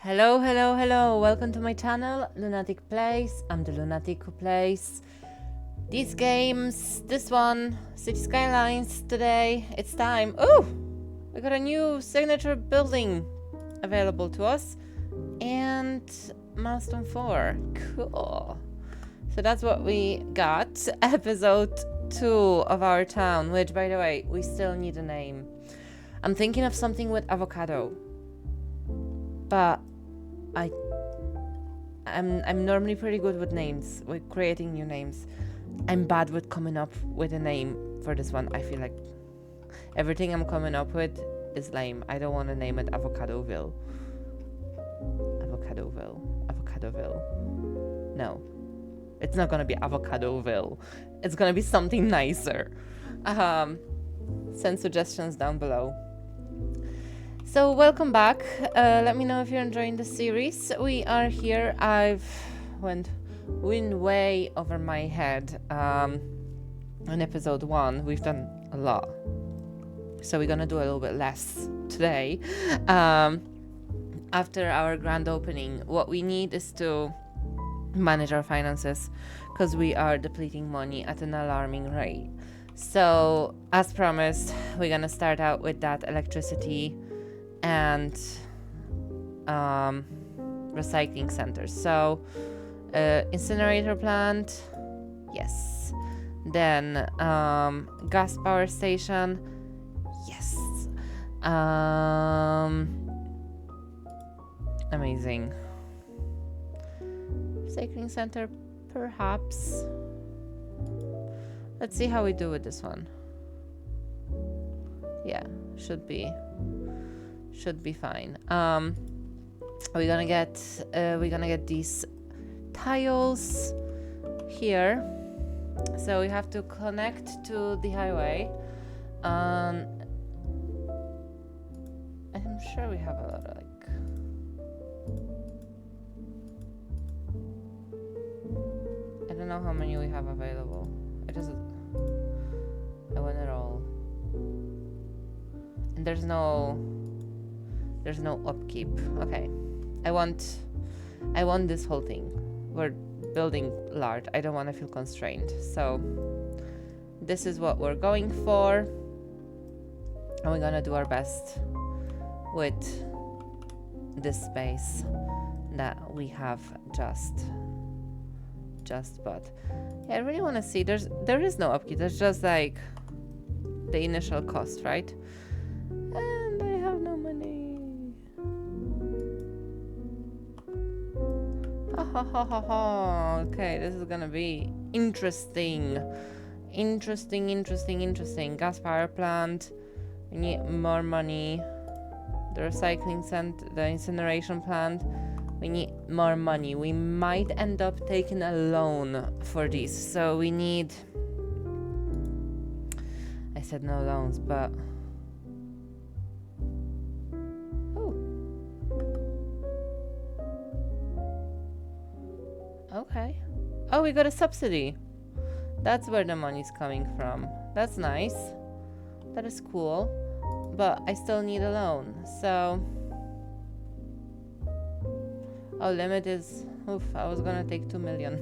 Hello, hello, hello. Welcome to my channel, Lunatic Plays. I'm the Lunatic who plays these games. This one, City Skylines today. It's time. Oh! We got a new signature building available to us. And milestone 4. Cool. So that's what we got. Episode 2 of our town, which, by the way, we still need a name. I'm thinking of something with avocado. But I'm normally pretty good with names, with creating new names. I'm bad with coming up with a name for this one. I feel like everything I'm coming up with is lame. I don't want to name it Avocadoville. Avocadoville. No. It's not gonna be Avocadoville. It's gonna be something nicer. Send suggestions down below. So welcome back. Let me know if you're enjoying the series. We are here. I've went way over my head in episode 1. We've done a lot. So we're gonna do a little bit less today. After our grand opening, what we need is to manage our finances because we are depleting money at an alarming rate. So as promised, we're gonna start out with that electricity and recycling centers. So incinerator plant, yes. Then gas power station, yes. Amazing. Recycling center, perhaps. Let's see how we do with this one. Yeah, should be fine. We're gonna get these tiles here. So we have to connect to the highway. I'm sure we have a lot of I don't know how many we have available. I want it all. And there's no upkeep. Okay. I want this whole thing. We're building large. I don't want to feel constrained. So this is what we're going for. And we're gonna do our best with this space that we have just bought. Yeah, I really want to see. There is no upkeep. There's just like the initial cost, right? And I have no money. Ha ha ha ha ha. Okay, this is gonna be interesting. Interesting. Gas power plant. We need more money. The recycling center, the incineration plant. We need more money. We might end up taking a loan for these. So we need... I said no loans, but... Oh. Okay. Oh, we got a subsidy. That's where the money's coming from. That's nice. That is cool. But I still need a loan. So... Oh, limit is... Oof, I was gonna take 2 million.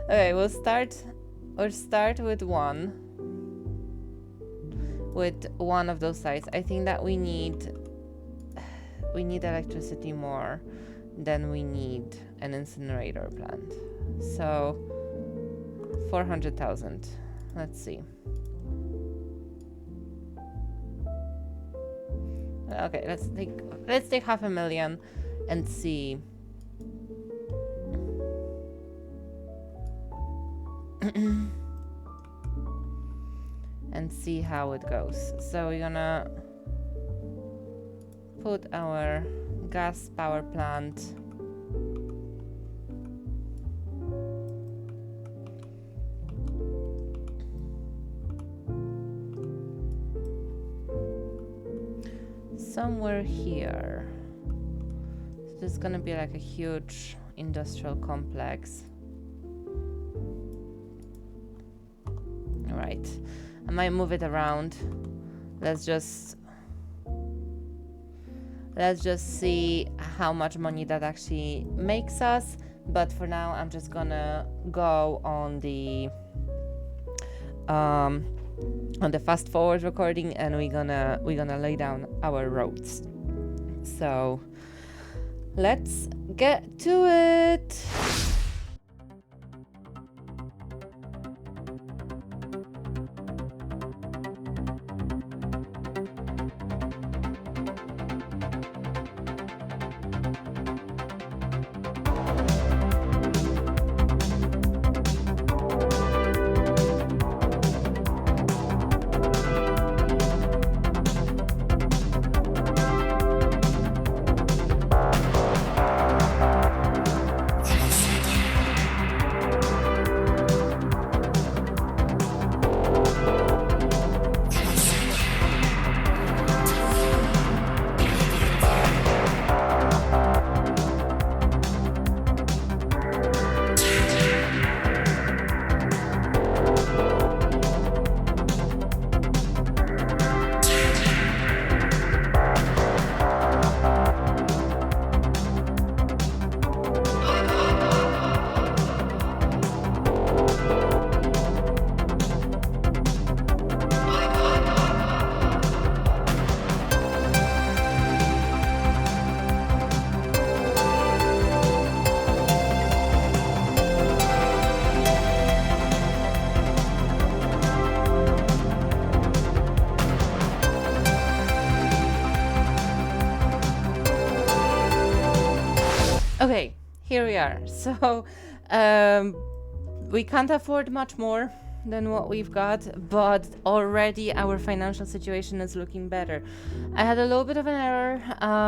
Okay, we'll start with one. With one of those sites. I think that we need electricity more than we need an incinerator plant. So 400,000. Let's see. Okay, let's take 500,000 and see. And see how it goes. So we're gonna put our gas power plant somewhere here. So this is gonna be like a huge industrial complex. All right, I might move it around. Let's just Let's just see how much money that actually makes us. But for now, I'm just gonna go on the fast forward recording, and we're gonna lay down our roads. So let's get to it. Okay, here we are. So we can't afford much more than what we've got, but already our financial situation is looking better. I had a little bit of an error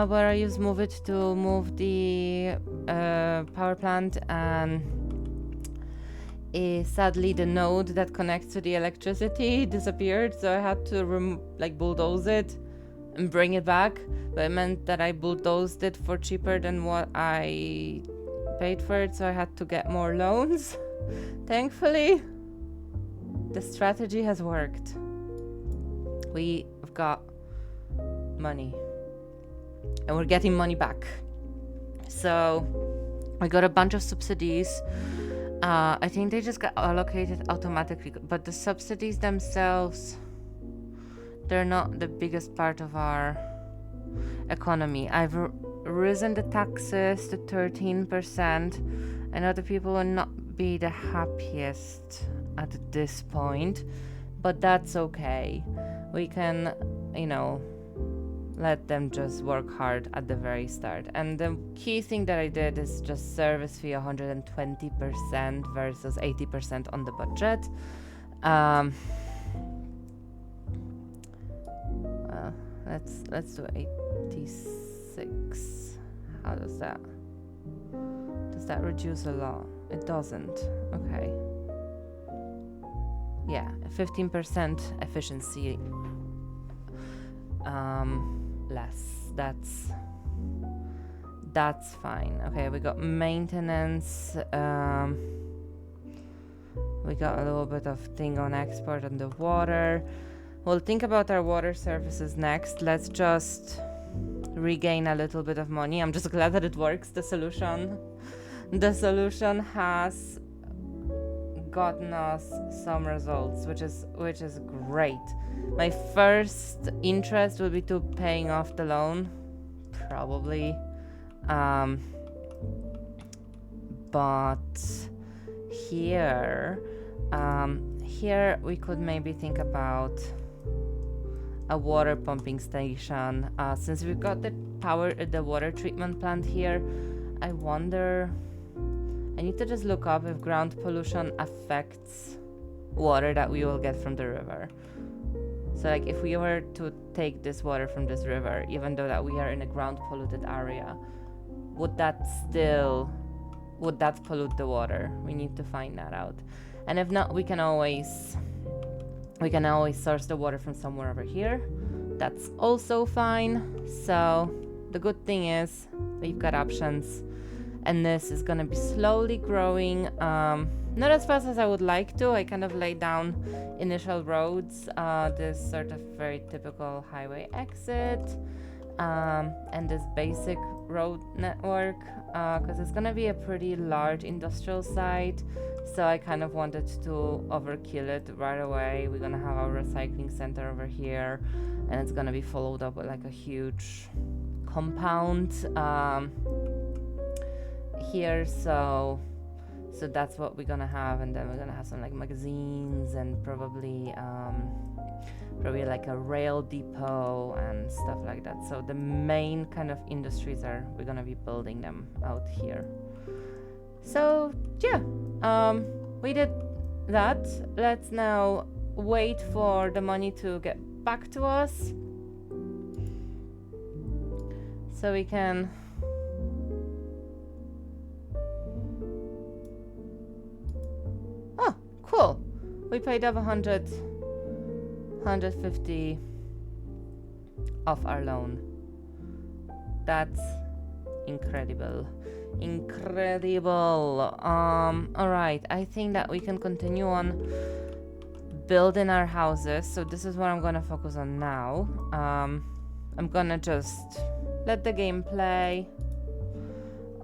where I used Move It to move the power plant, and sadly the node that connects to the electricity disappeared, so I had to bulldoze it and bring it back. But it meant that I bulldozed it for cheaper than what I paid for it, so I had to get more loans. Thankfully, the strategy has worked. We've got money, and we're getting money back. So I got a bunch of subsidies. I think they just got allocated automatically, but the subsidies themselves, they're not the biggest part of our economy. I've risen the taxes to 13%. I know the people will not be the happiest at this point, but that's okay. We can, let them just work hard at the very start. And the key thing that I did is just service fee 120% versus 80% on the budget. Let's do 86. How does that reduce a lot? It doesn't. Okay. Yeah, 15% efficiency less. That's fine. Okay, we got maintenance. We got a little bit of thing on export on the water. We'll think about our water services next. Let's just regain a little bit of money. I'm just glad that it works. The solution has gotten us some results, which is great. My first interest will be to paying off the loan, probably. But here we could maybe think about a water pumping station. Since we've got the water treatment plant here, I wonder, I need to just look up if ground pollution affects water that we will get from the river. So like if we were to take this water from this river, even though that we are in a ground polluted area, would that pollute the water? We need to find that out. And if not, we can always source the water from somewhere over here. That's also fine. So the good thing is we've got options, and this is gonna be slowly growing. Not as fast as I would like to. I kind of laid down initial roads, this sort of very typical highway exit. and this basic road network, because it's gonna be a pretty large industrial site. So I kind of wanted to overkill it right away. We're gonna have our recycling center over here, and it's gonna be followed up with like a huge compound here. So that's what we're gonna have, and then we're gonna have some like magazines and probably like a rail depot and stuff like that. So the main kind of industries we're gonna be building them out here. So yeah, we did that. Let's now wait for the money to get back to us so we can cool. We paid off 150 off our loan. That's incredible. All right, I think that we can continue on building our houses. So this is what I'm gonna focus on now. I'm gonna just let the game play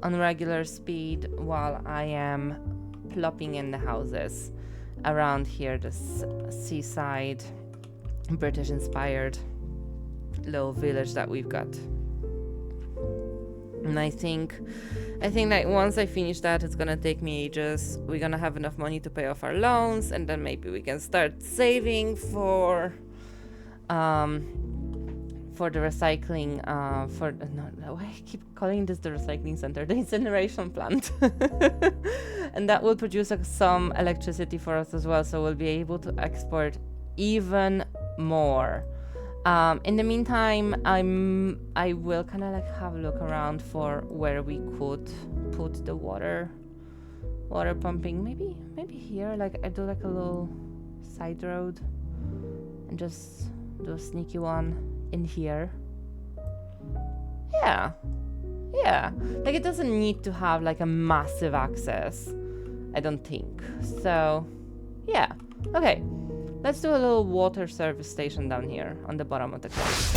on regular speed while I am plopping in the houses around here, this seaside British inspired little village that we've got. And I think that once I finish that, it's gonna take me ages. We're gonna have enough money to pay off our loans, and then maybe we can start saving for the recycling, I keep calling this the recycling center, the incineration plant. And that will produce some electricity for us as well, so we'll be able to export even more. In the meantime, I will kind of like have a look around for where we could put the water pumping. Maybe here, like I do like a little side road and just do a sneaky one in here. Yeah, like it doesn't need to have like a massive access, I don't think. So yeah, okay, let's do a little water service station down here on the bottom of the cliff.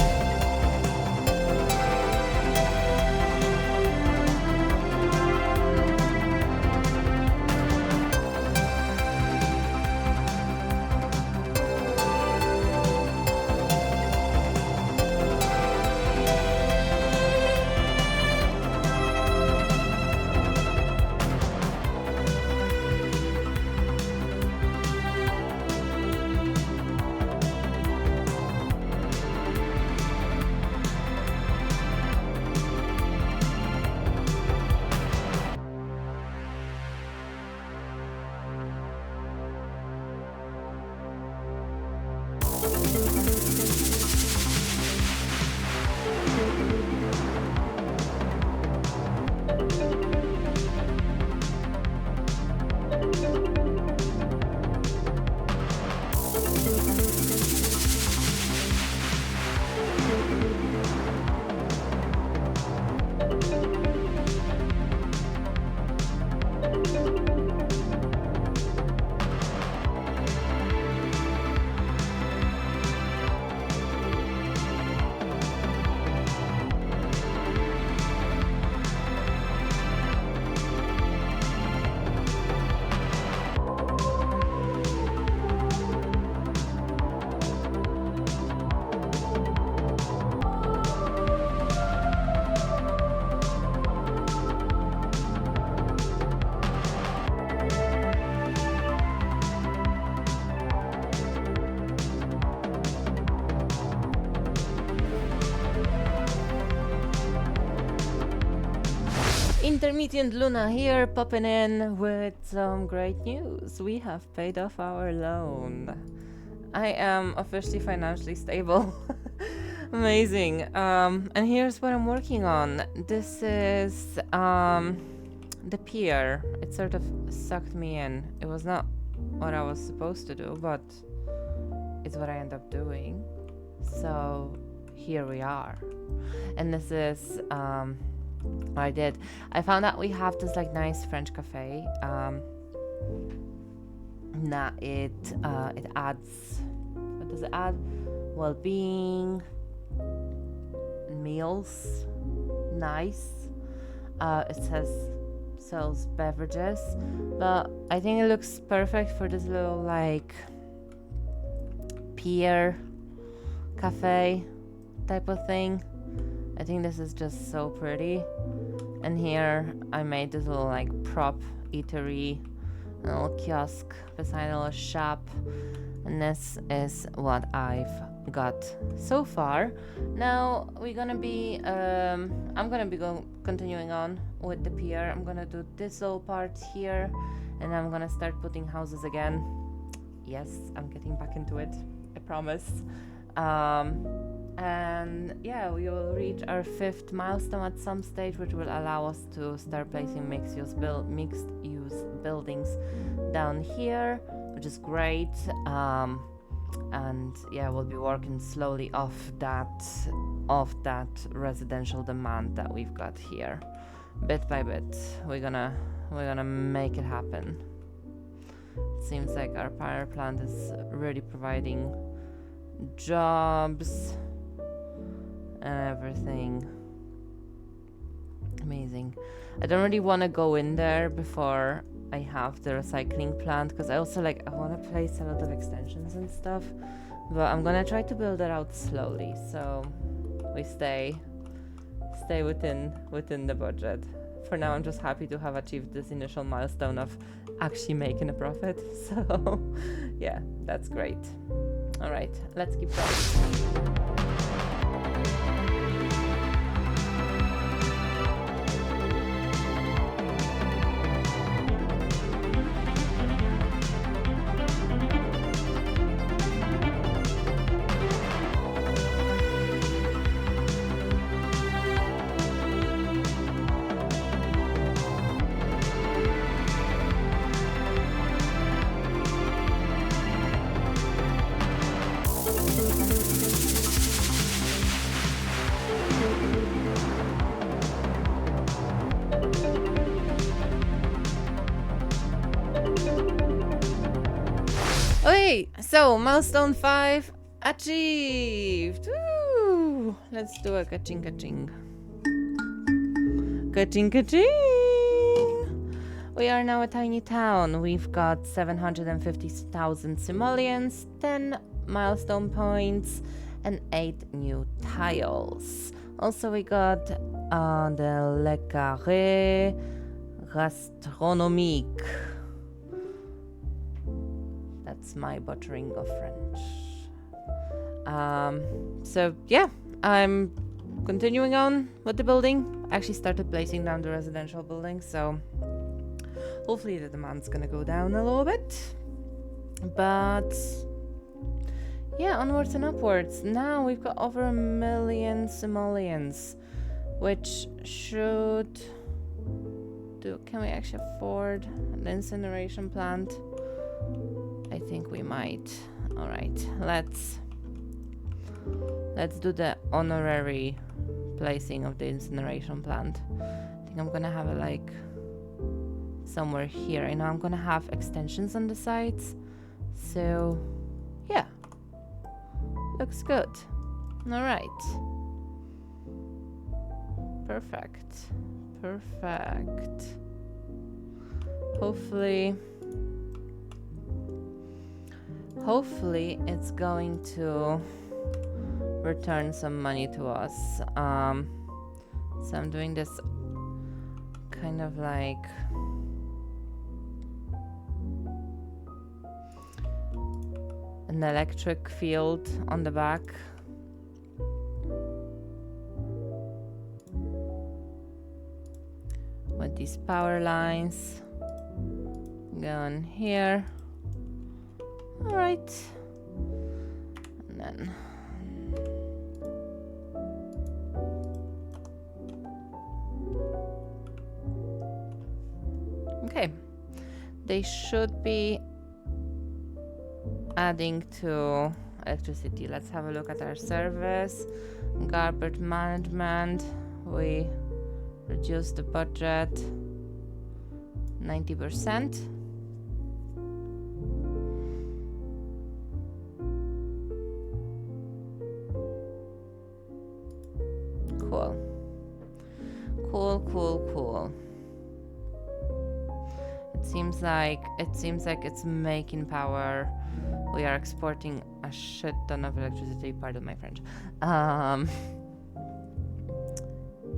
Intermittent Luna here, popping in with some great news. We have paid off our loan. I am officially financially stable. Amazing. And here's what I'm working on. This is the pier. It sort of sucked me in. It was not what I was supposed to do, but it's what I end up doing. So here we are. And this is what I did. I found out we have this like nice French cafe. That it adds, what does it add? Well-being, meals. Nice. It says sells beverages, but I think it looks perfect for this little like pier cafe type of thing. I think this is just so pretty. And here I made this little like prop eatery, a little kiosk beside a little shop. And this is what I've got so far. Now we're gonna be I'm gonna be continuing on with the pier. I'm gonna do this little part here, and I'm gonna start putting houses again. Yes, I'm getting back into it, I promise. And yeah, we will reach our 5th milestone at some stage, which will allow us to start placing mixed use buildings down here, which is great. And yeah, we'll be working slowly off that residential demand that we've got here, bit by bit. We're gonna make it happen. It seems like our power plant is really providing jobs and everything. Amazing. I don't really want to go in there before I have the recycling plant, because I also I want to place a lot of extensions and stuff, but I'm gonna try to build it out slowly, so we stay within the budget. For now, I'm just happy to have achieved this initial milestone of actually making a profit. So yeah, that's great. All right, let's keep going. Okay, so milestone 5 achieved. Woo! Let's do a ka-ching ka-ching. Ka-ching ka-ching! We are now a tiny town. We've got 750,000 simoleons, 10 milestone points, and 8 new tiles. Also, we got the Le Carré Gastronomique. That's my butchering of French. So yeah, I'm continuing on with the building. I actually started placing down the residential building, so hopefully the demand's gonna go down a little bit. But yeah, onwards and upwards. Now we've got over 1 million simoleons, which should do. Can we actually afford an incineration plant? I think we might. All right, let's do the honorary placing of the incineration plant. I think I'm gonna have it like somewhere here. I know I'm gonna have extensions on the sides, so yeah, looks good. All right, perfect. Hopefully it's going to return some money to us. So I'm doing this kind of like an electric field on the back. With these power lines going here. All right, and then okay, they should be adding to electricity. Let's have a look at our service. Garbage management, we reduced the budget 90%. Cool. It seems like it's making power. We are exporting a shit ton of electricity. Pardon my French.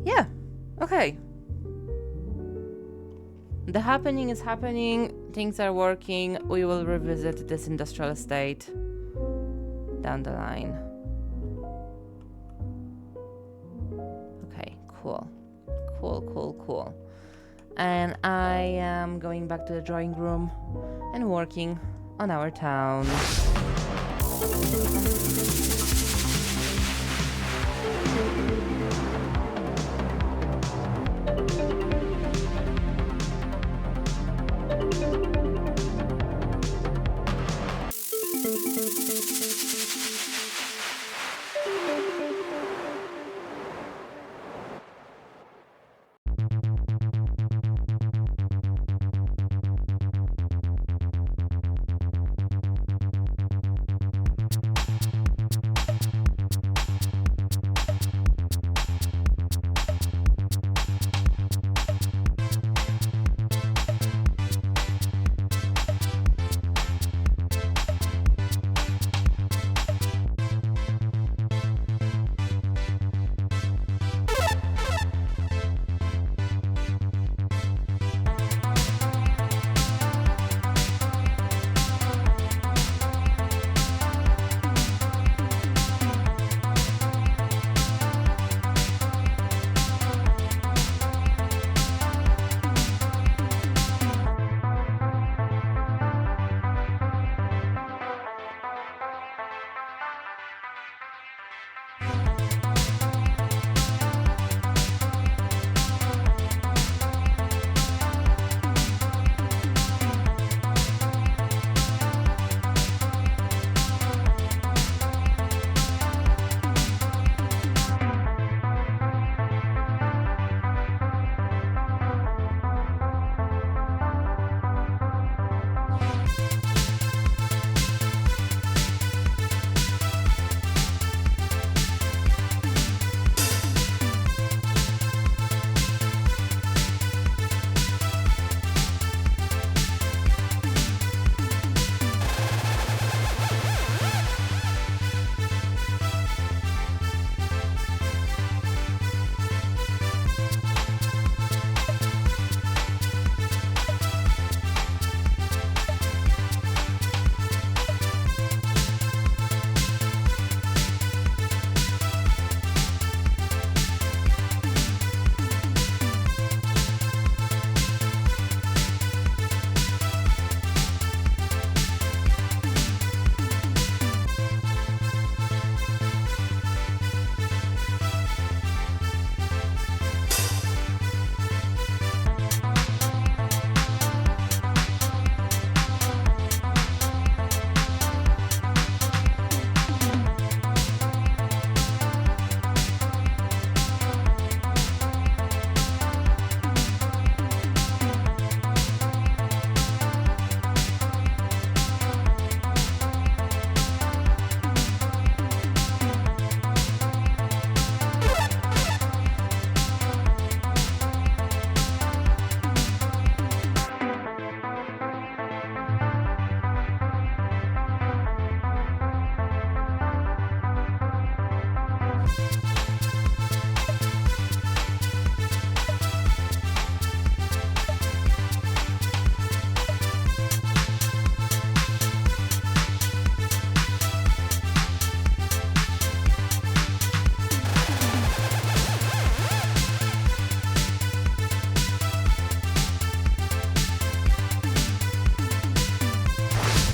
Yeah. Okay. The happening is happening. Things are working. We will revisit this industrial estate down the line. Okay, cool. And I am going back to the drawing room and working on our town.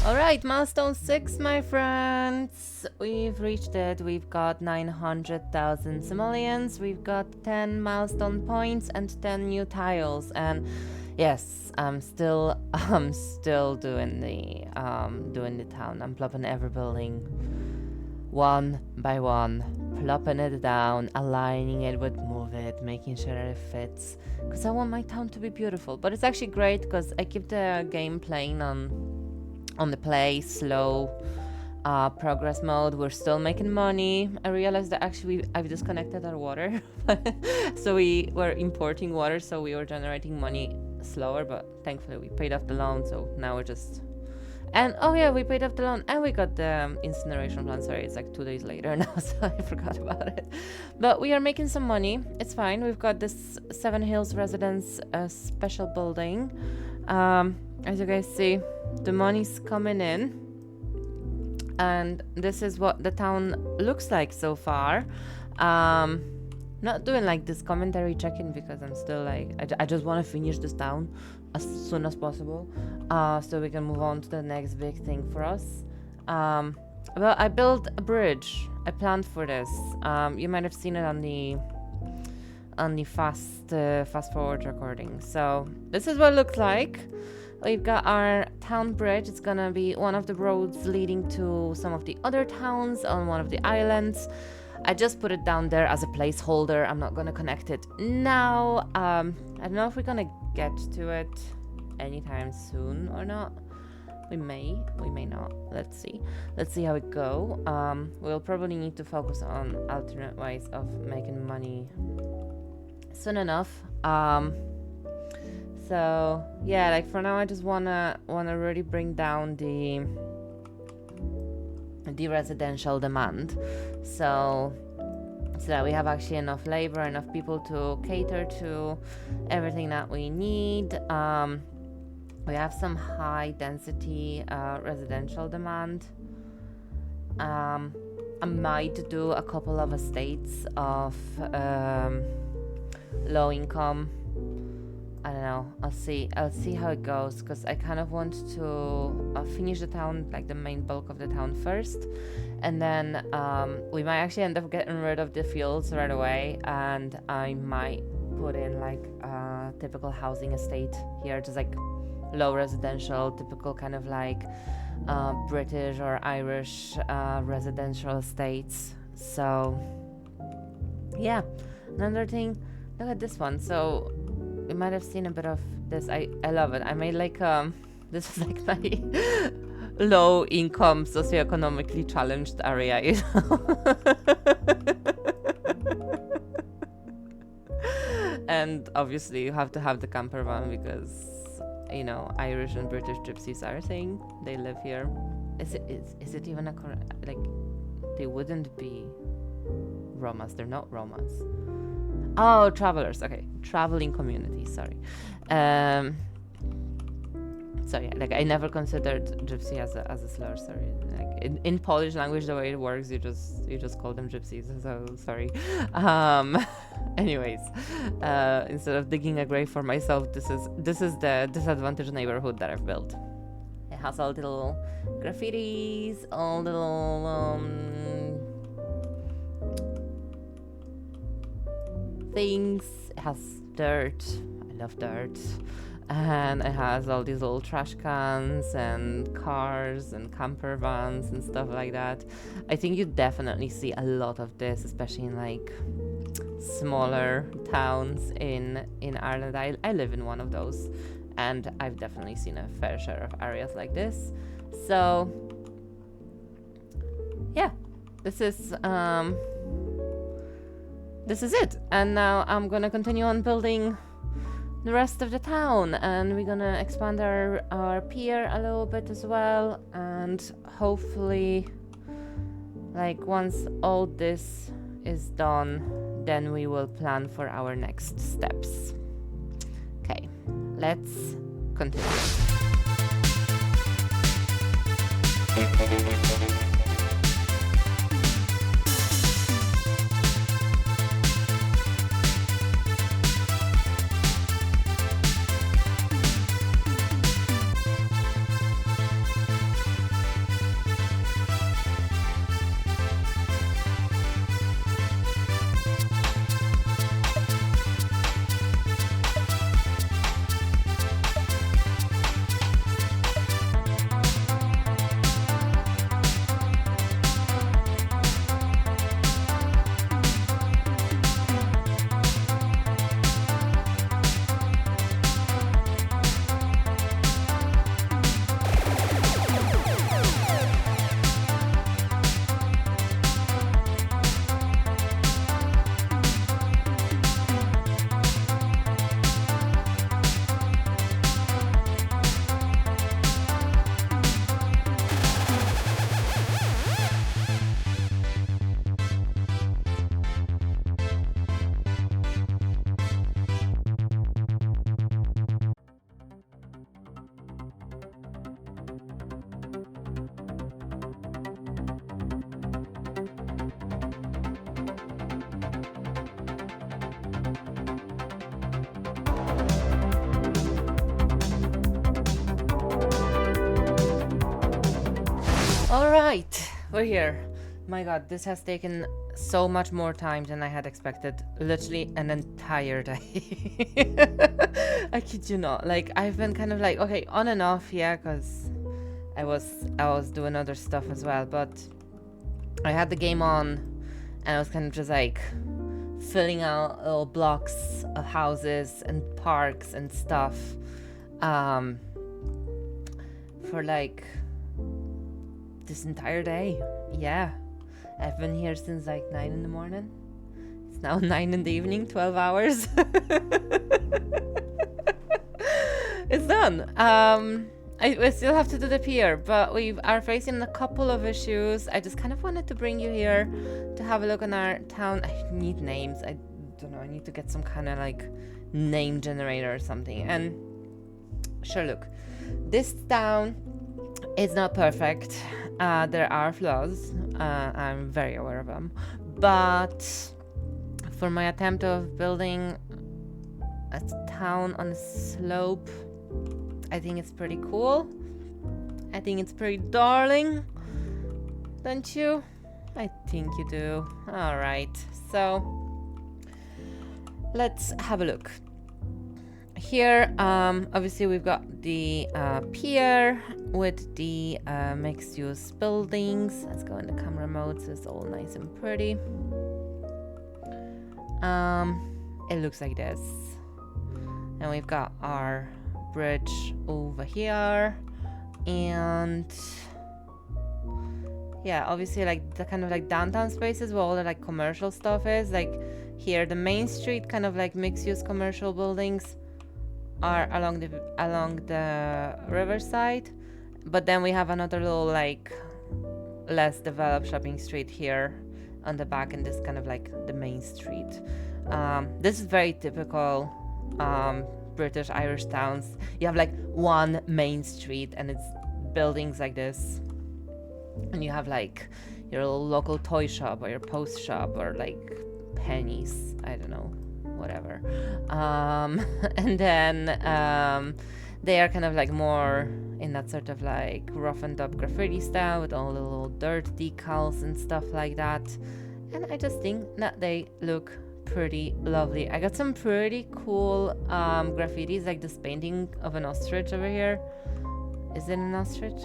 Alright, milestone 6, my friends. We've reached it. We've got 900,000 simoleons. We've got 10 milestone points and 10 new tiles. And yes, I'm still doing the town. I'm plopping every building one by one, plopping it down, aligning it with Move It, making sure it fits. Because I want my town to be beautiful. But it's actually great because I keep the game playing on the play slow, progress mode. We're still making money. I realized that actually I've disconnected our water. So we were importing water, so we were generating money slower, but thankfully we paid off the loan, so now we're just... And oh yeah, we paid off the loan and we got the incineration plant. Sorry, it's like 2 days later now, so I forgot about it. But we are making some money. It's fine. We've got this Seven Hills Residence special building. As you guys see, the money's coming in. And this is what the town looks like so far. Not doing like this commentary check-in because I'm still like, I just want to finish this town as soon as possible, so we can move on to the next big thing for us. Well, I built a bridge. I planned for this. You might have seen it on the fast forward recording. So this is what it looks like. We've got our town bridge. It's gonna be one of the roads leading to some of the other towns on one of the islands. I just put it down there as a placeholder. I'm not gonna connect it now. I don't know if we're gonna get to it anytime soon or not. We may not. Let's see how it go. We'll probably need to focus on alternate ways of making money soon enough. So yeah, like for now I just wanna really bring down the residential demand, so that we have actually enough labor, enough people to cater to everything that we need. We have some high density residential demand. I might do a couple of estates of low income. I don't know. I'll see how it goes, because I kind of want to finish the town, like the main bulk of the town first, and then we might actually end up getting rid of the fields right away, and I might put in like a typical housing estate here, just like low residential, typical kind of like British or Irish residential estates. So yeah, another thing, look at this one. So you might have seen a bit of this. I love it. I made like this is like my low income socioeconomically challenged area, you know. And obviously you have to have the camper van because, you know, Irish and British gypsies are a thing. They live here. Is it even a like, they wouldn't be Romas. They're not Romas. Oh, travelers. Okay, traveling community. Sorry. So yeah, like I never considered gypsy as a slur. Sorry. Like in Polish language, the way it works, you just call them gypsies. So sorry. Anyways, instead of digging a grave for myself, this is the disadvantaged neighborhood that I've built. It has all the little graffitis, all the little things. It has dirt. I love dirt. And it has all these little trash cans and cars and camper vans and stuff like that. I think you definitely see a lot of this, especially in like smaller towns in Ireland. I live in one of those, and I've definitely seen a fair share of areas like this. So yeah, this is it. And now I'm gonna continue on building the rest of the town, and we're gonna expand our pier a little bit as well, and hopefully, like, once all this is done, then we will plan for our next steps. Okay, let's continue. All right, we're here. My god, this has taken so much more time than I had expected. Literally an entire day. I kid you not. Like, I've been kind of like, okay, on and off, yeah, because I was doing other stuff as well, but I had the game on and I was kind of just like filling out little blocks of houses and parks and stuff for like this entire day. Yeah, I've been here since like 9 in the morning. It's now 9 in the evening, 12 hours. It's done. We still have to do the pier, but we are facing a couple of issues. I just kind of wanted to bring you here to have a look on our town. I need names. I don't know. I need to get some kind of like name generator or something. And sure, look, this town is not perfect. There are flaws. I'm very aware of them. But for my attempt of building a town on a slope, I think it's pretty cool. I think it's pretty darling. Don't you? I think you do. Alright, so let's have a look. Here, obviously we've got the pier with the mixed-use buildings. Let's go in the camera mode so it's all nice and pretty. It looks like this. And we've got our bridge over here, and yeah, obviously like the kind of like downtown spaces where all the like commercial stuff is. Like here, the main street kind of like mixed-use commercial buildings are along the riverside, but then we have another little like less developed shopping street here on the back, and this kind of like the main street. This is very typical British Irish towns. You have like one main street and it's buildings like this, and you have like your local toy shop or your post shop or like Pennies, I don't know, whatever. And then they are kind of like more in that sort of like roughened up graffiti style with all the little dirt decals and stuff like that, and I just think that they look pretty lovely. I got some pretty cool graffitis, like this painting of an ostrich over here. Is it an ostrich?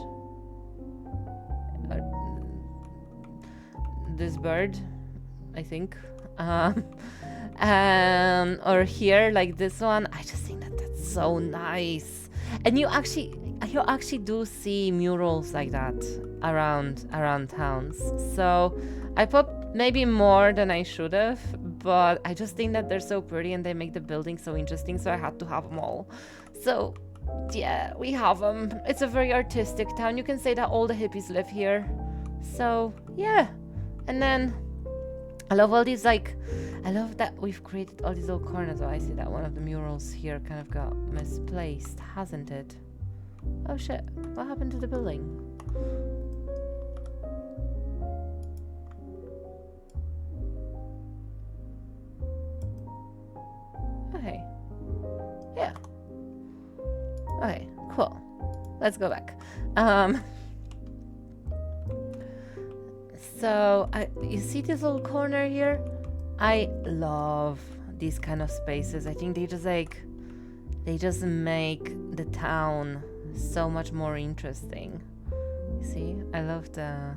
This bird, I think. Or here, like this one. I just think that that's so nice. And you actually do see murals like that around towns. So I put maybe more than I should have, but I just think that they're so pretty and they make the building so interesting, so I had to have them all. So yeah, we have them. It's a very artistic town. You can say that all the hippies live here. So yeah. And then I love all these, like, I love that we've created all these little corners. Oh, I see that one of the murals here kind of got misplaced, hasn't it? Oh shit, what happened to the building? Okay. Yeah. Okay, cool. Let's go back. So, you see this little corner here? I love these kind of spaces. I think they just make the town so much more interesting. See, I love the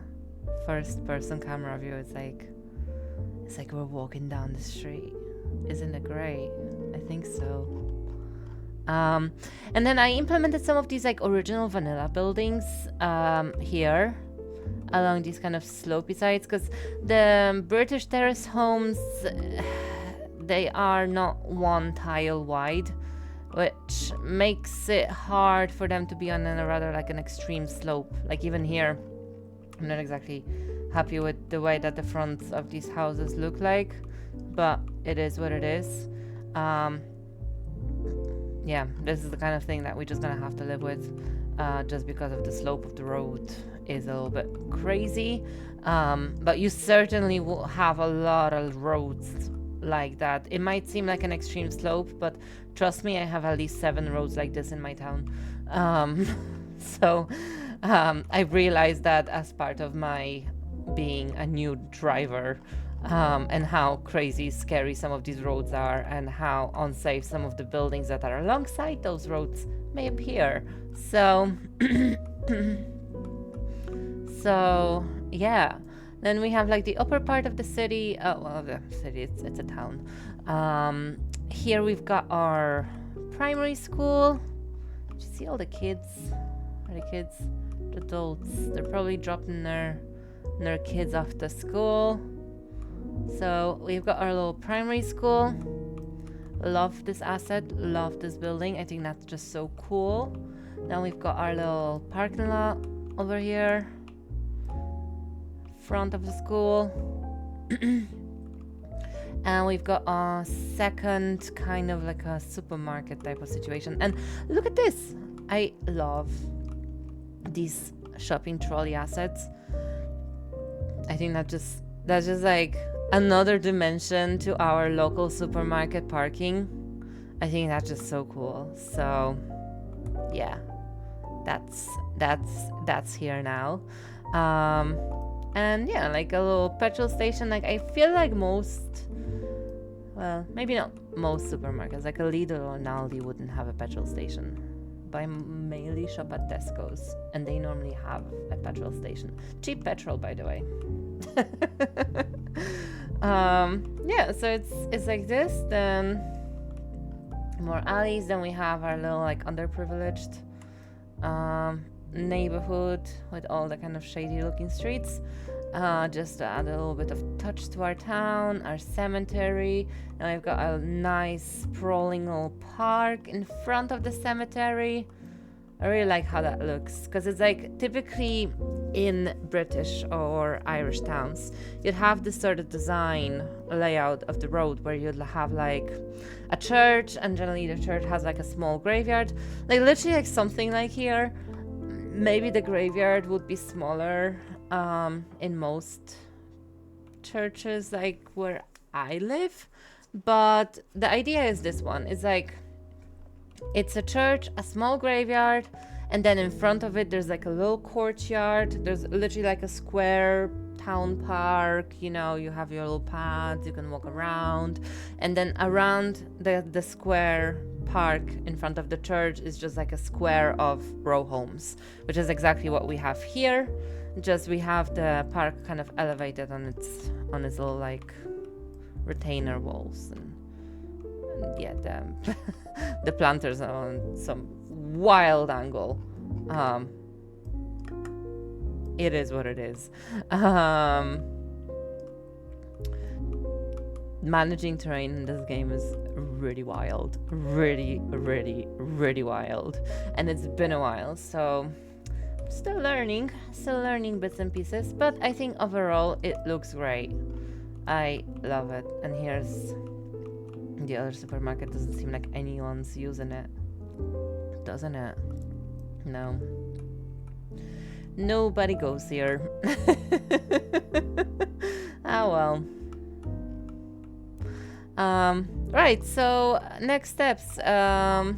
first person camera view. It's like we're walking down the street. Isn't it great? I think so. And then I implemented some of these like original vanilla buildings here along these kind of slopey sides, because the British terrace homes, they are not one tile wide, which makes it hard for them to be on a rather like an extreme slope. Like even here, I'm not exactly happy with the way that the fronts of these houses look like, but it is what it is. Yeah, this is the kind of thing that we're just gonna have to live with, just because of the slope of the road is a little bit crazy. But you certainly will have a lot of roads like that. It might seem like an extreme slope, but trust me, I have at least 7 roads like this in my town. So I realized that as part of my being a new driver, and how crazy scary some of these roads are, and how unsafe some of the buildings that are alongside those roads may appear. So, so yeah. Then we have like the upper part of the city. Oh, well, the city, it's a town. Here we've got our primary school. Did you see all the kids? Are the kids? The adults. They're probably dropping their kids off to school. So we've got our little primary school. Love this asset. Love this building. I think that's just so cool. Then we've got our little parking lot over here. Front of the school. And we've got a second kind of like a supermarket type of situation. And look at this. I love these shopping trolley assets. I think that's just like another dimension to our local supermarket parking. I think that's just so cool. So yeah, that's here now. And yeah, like a little petrol station. Like I feel like most, well, maybe not most supermarkets, like a Lidl or an Aldi wouldn't have a petrol station. But I mainly shop at Tesco's, and they normally have a petrol station. Cheap petrol, by the way. Yeah, so it's like this. Then more alleys. Then we have our little like underprivileged neighborhood with all the kind of shady looking streets. Just to add a little bit of touch to our town, our cemetery. Now we've got a nice sprawling little park in front of the cemetery. I really like how that looks, because it's like typically in British or Irish towns, you'd have this sort of design layout of the road where you'd have like a church, and generally the church has like a small graveyard, like literally like something like here. Maybe the graveyard would be smaller in most churches like where I live, but the idea is this one. It's like it's a church, a small graveyard, and then in front of it there's like a little courtyard. There's literally like a square town park, you know, you have your little paths, you can walk around, and then around the square park in front of the church is just like a square of row homes, which is exactly what we have here. Just we have the park kind of elevated on its little like retainer walls, and yeah, the planters are on some wild angle. It is what it is. Managing terrain in this game is really wild, really wild, and it's been a while, so still learning bits and pieces, but I think overall it looks great. I love it. And here's the other supermarket. Doesn't seem like anyone's using it, doesn't it? No, nobody goes here. Ah, well. Right, so next steps. I'm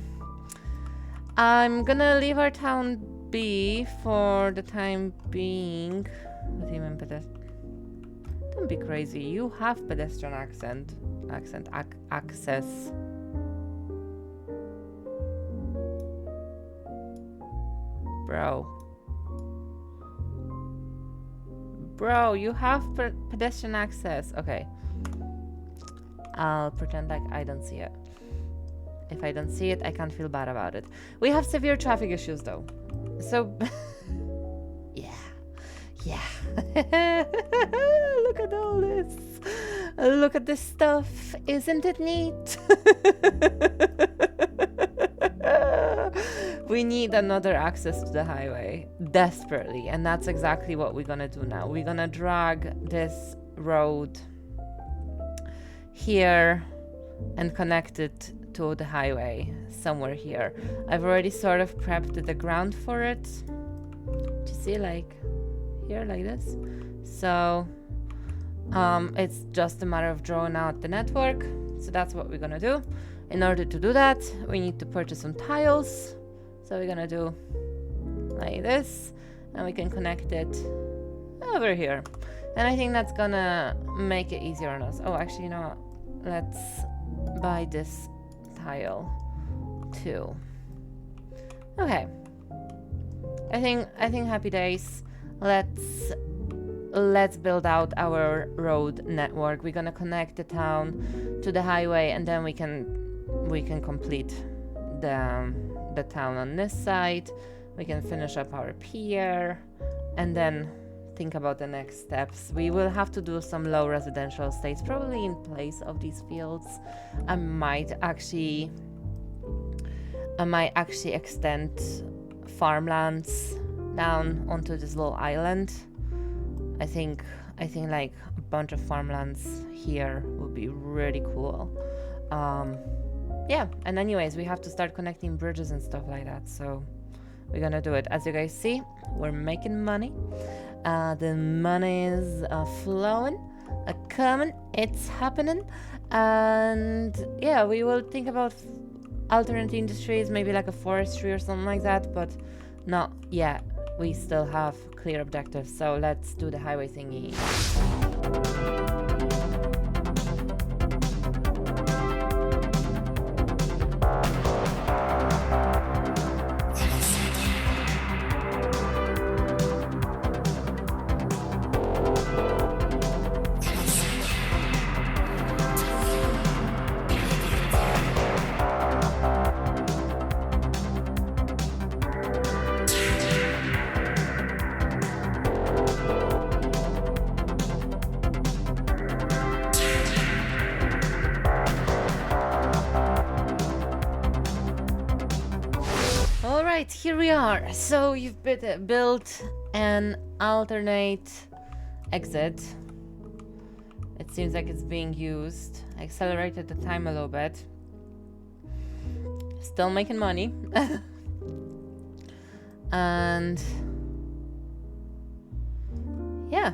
gonna leave our town be for the time being. Don't be crazy. You have pedestrian access. Bro, you have pedestrian access. Okay. I'll pretend like I don't see it. If I don't see it, I can't feel bad about it. We have severe traffic issues though. So, yeah. Look at all this. Look at this stuff. Isn't it neat? We need another access to the highway desperately, and that's exactly what we're gonna do now. We're gonna drag this road here and connect it to the highway somewhere here. I've already sort of prepped the ground for it. Do you see, like here, like this? So it's just a matter of drawing out the network. So that's what we're gonna do. In order to do that, we need to purchase some tiles. So we're gonna do like this, and we can connect it over here. And I think that's gonna make it easier on us. Oh, actually, you know what? Let's buy this tile too. Okay. I think happy days. Let's build out our road network. We're gonna connect the town to the highway, and then we can complete the town on this side. We can finish up our pier, and then think about the next steps. We will have to do some low residential estates, probably in place of these fields. I might actually extend farmlands down onto this little island. I think like a bunch of farmlands here would be really cool. Yeah, and anyways, we have to start connecting bridges and stuff like that, so we're gonna do it. As you guys see, we're making money. The money is flowing, coming, it's happening. And yeah, we will think about alternate industries, maybe like a forestry or something like that, but not yet. We still have clear objectives, so let's do the highway thingy. Alright, here we are. So you've built an alternate exit. It seems like it's being used. I accelerated the time a little bit. Still making money. And yeah,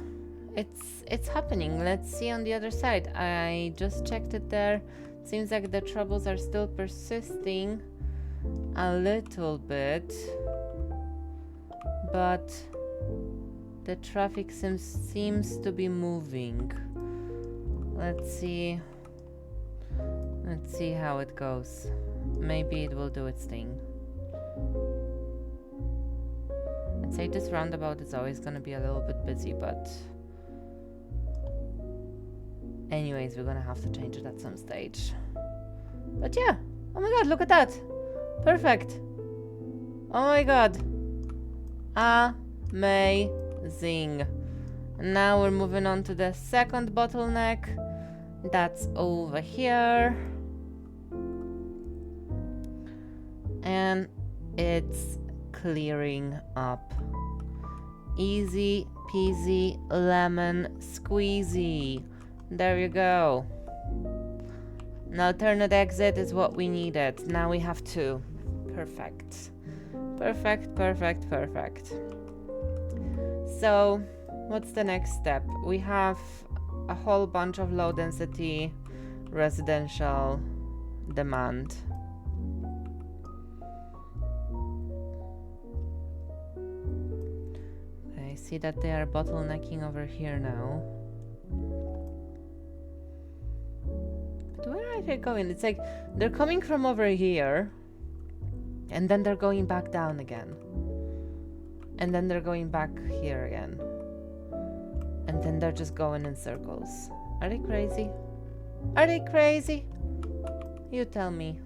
it's happening. Let's see on the other side. I just checked it there. Seems like the troubles are still persisting a little bit, but the traffic seems to be moving. Let's see how it goes. Maybe it will do its thing. I'd say this roundabout is always gonna be a little bit busy, but anyways, we're gonna have to change it at some stage. But yeah, oh my god, look at that. Perfect. Oh my god. Amazing. And now we're moving on to the second bottleneck. That's over here. And it's clearing up. Easy peasy lemon squeezy. There you go. An alternate exit is what we needed. Now we have two. Perfect. Perfect, perfect, perfect. So, what's the next step? We have a whole bunch of low density residential demand. I see that they are bottlenecking over here now. But where are they going? It's like they're coming from over here, and then they're going back down again. And then they're going back here again. And then they're just going in circles. Are they crazy? Are they crazy? You tell me.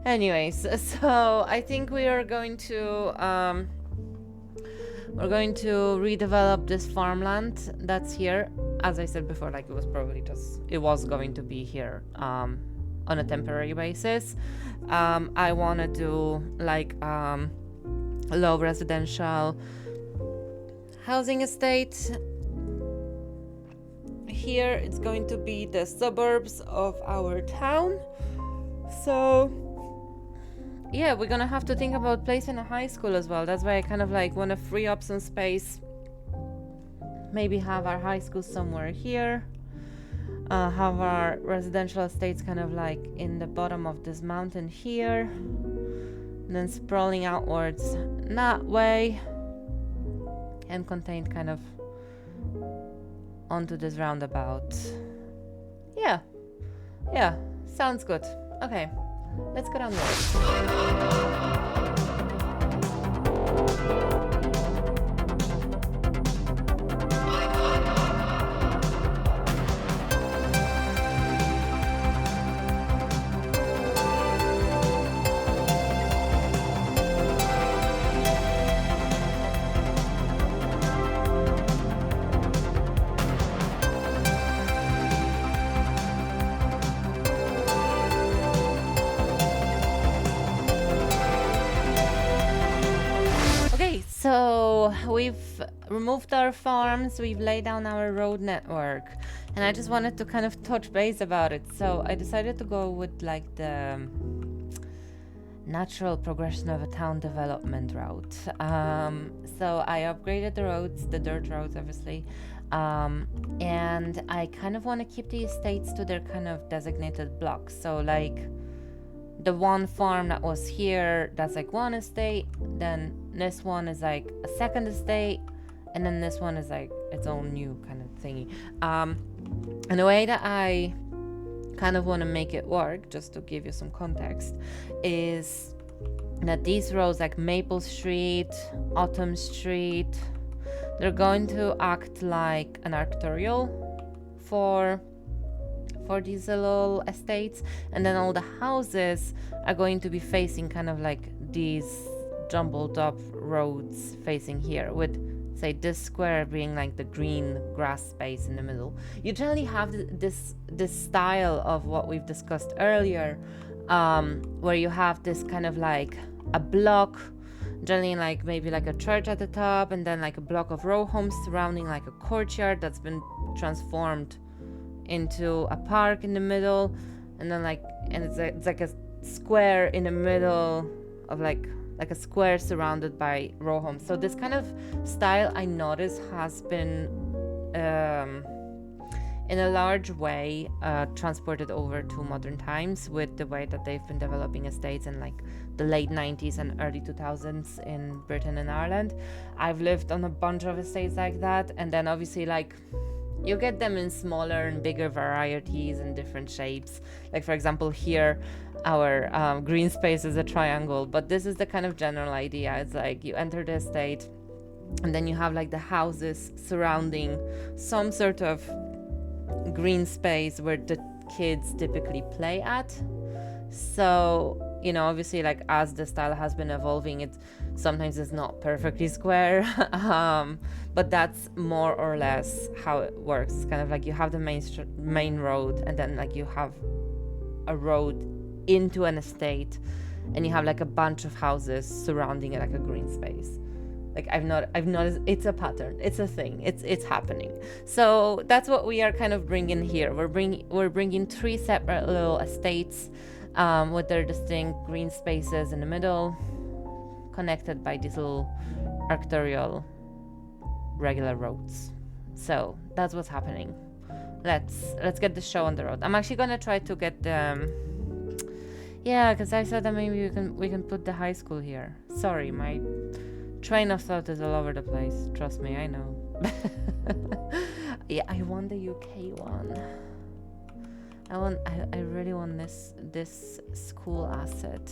Anyways, so I think we are going to we're going to redevelop this farmland that's here. As I said before, like it was going to be here on a temporary basis. I want to do like low residential housing estate. Here it's going to be the suburbs of our town. So yeah, we're gonna have to think about placing a high school as well. That's why I kind of like want to free up some space. Maybe have our high school somewhere here. Have our residential estates kind of like in the bottom of this mountain here. and then sprawling outwards that way, and contained kind of onto this roundabout. Yeah, yeah, sounds good. Okay, let's go down there. So we've removed our farms, we've laid down our road network, and I just wanted to kind of touch base about it. So I decided to go with like the natural progression of a town development route. So I upgraded the roads, the dirt roads obviously, and I kind of want to keep the estates to their kind of designated blocks. So like the one farm that was here, that's like one estate, then this one is like a second estate, and then this one is like its own new kind of thingy. And the way that I kind of want to make it work, just to give you some context, is that these roads like Maple Street, Autumn Street, they're going to act like an arterial for these little estates, and then all the houses are going to be facing kind of like these jumbled up roads facing here, with say this square being like the green grass space in the middle. You generally have this style of what we've discussed earlier, where you have this kind of like a block, generally like maybe like a church at the top, and then like a block of row homes surrounding like a courtyard that's been transformed into a park in the middle, and then like, and it's like a square in the middle of like a square surrounded by row homes. So this kind of style, I noticed, has been in a large way transported over to modern times with the way that they've been developing estates in like the late 90s and early 2000s in Britain and Ireland. I've lived on a bunch of estates like that, and then obviously like you get them in smaller and bigger varieties and different shapes. Like for example here, our green space is a triangle, but this is the kind of general idea. It's like you enter the estate, and then you have like the houses surrounding some sort of green space where the kids typically play at. So, you know, obviously like as the style has been evolving, it sometimes is not perfectly square, but that's more or less how it works. It's kind of like you have the main road, and then like you have a road into an estate, and you have like a bunch of houses surrounding it, like a green space. Like I've noticed it's a pattern, it's a thing, it's happening. So that's what we are kind of bringing here. We're bringing three separate little estates with their distinct green spaces in the middle, connected by these little arterial regular roads. So that's what's happening. Let's get the show on the road. I'm actually gonna try to get yeah, because I said that maybe we can put the high school here. Sorry, my train of thought is all over the place. Trust me, I know. Yeah, I want the UK one. I really want this school asset.